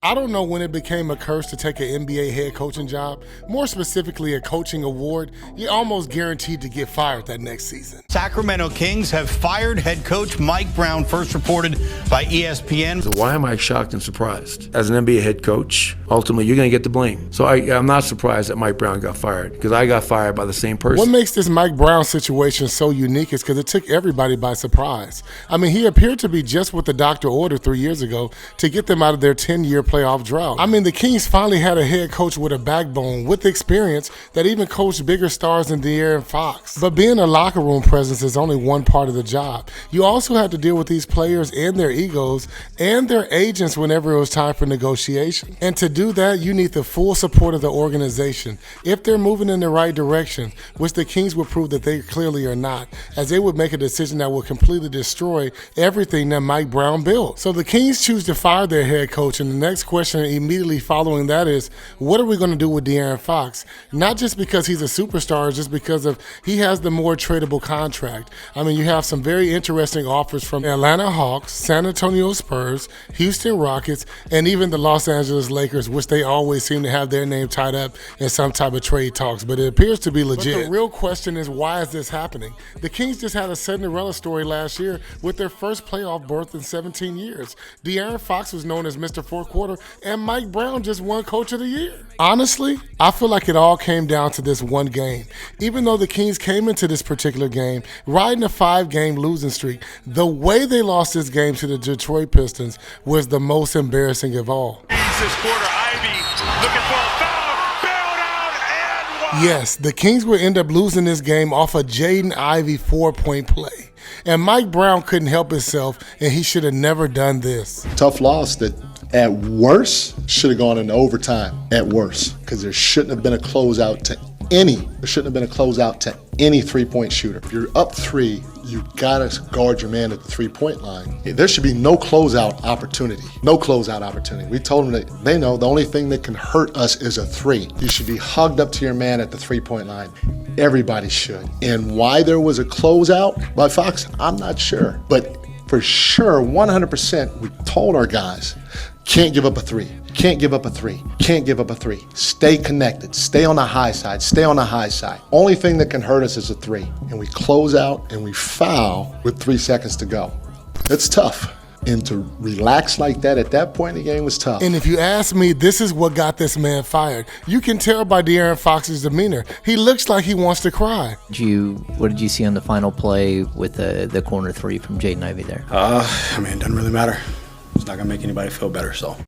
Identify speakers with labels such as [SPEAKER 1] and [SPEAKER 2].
[SPEAKER 1] I don't know when it became a curse to take an NBA head coaching job, more specifically a coaching award. You're almost guaranteed to get fired that next season.
[SPEAKER 2] Sacramento Kings have fired head coach Mike Brown, first reported by ESPN.
[SPEAKER 3] So why am I shocked and surprised? As an NBA head coach, ultimately you're going to get the blame. So I'm not surprised that Mike Brown got fired, because I got fired by the same person.
[SPEAKER 1] What makes this Mike Brown situation so unique is because it took everybody by surprise. I mean, he appeared to be just what the doctor ordered 3 years ago to get them out of their 10-year playoff drought. I mean, the Kings finally had a head coach with a backbone, with experience, that even coached bigger stars than De'Aaron Fox. But being a locker room presence is only one part of the job. You also have to deal with these players and their egos and their agents whenever it was time for negotiation. And to do that, you need the full support of the organization. If they're moving in the right direction, which the Kings would prove that they clearly are not, as they would make a decision that would completely destroy everything that Mike Brown built. So the Kings choose to fire their head coach, and the next question immediately following that is, what are we going to do with De'Aaron Fox? Not just because he's a superstar, just because of he has the more tradable contract. I mean, you have some very interesting offers from Atlanta Hawks, San Antonio Spurs, Houston Rockets, and even the Los Angeles Lakers, which they always seem to have their name tied up in some type of trade talks, but it appears to be legit. But the real question is, why is this happening? The Kings just had a Cinderella story last year with their first playoff berth in 17 years. De'Aaron Fox was known as Mr. Fourth Quarter, and Mike Brown just won Coach of the Year. Honestly, I feel like it all came down to this one game. Even though the Kings came into this particular game riding a 5-game losing streak, the way they lost this game to the Detroit Pistons was the most embarrassing of all.
[SPEAKER 4] This quarter, Ivy looking for a foul, bailed out, and one.
[SPEAKER 1] Yes, the Kings would end up losing this game off a Jaden Ivey 4-point play. And Mike Brown couldn't help himself, and he should have never done this.
[SPEAKER 5] Tough loss that at worst should have gone into overtime, at worst, because there shouldn't have been a closeout to any three-point shooter. If you're up 3, you gotta guard your man at the three-point line. There should be no closeout opportunity. No closeout opportunity. We told them that they know the only thing that can hurt us is a 3. You should be hugged up to your man at the three-point line. Everybody should. And why there was a closeout by Fox, I'm not sure. But for sure, 100%, we told our guys, can't give up a 3. Can't give up a 3. Can't give up a 3. Stay connected. Stay on the high side. Stay on the high side. Only thing that can hurt us is a 3. And we close out and we foul with 3 seconds to go. It's tough. And to relax like that at that point in the game was tough.
[SPEAKER 1] And if you ask me, this is what got this man fired. You can tell by De'Aaron Fox's demeanor. He looks like he wants to cry.
[SPEAKER 6] What did you see on the final play with the corner 3 from Jaden Ivey there?
[SPEAKER 7] I mean, it doesn't really matter. It's not going to make anybody feel better, so.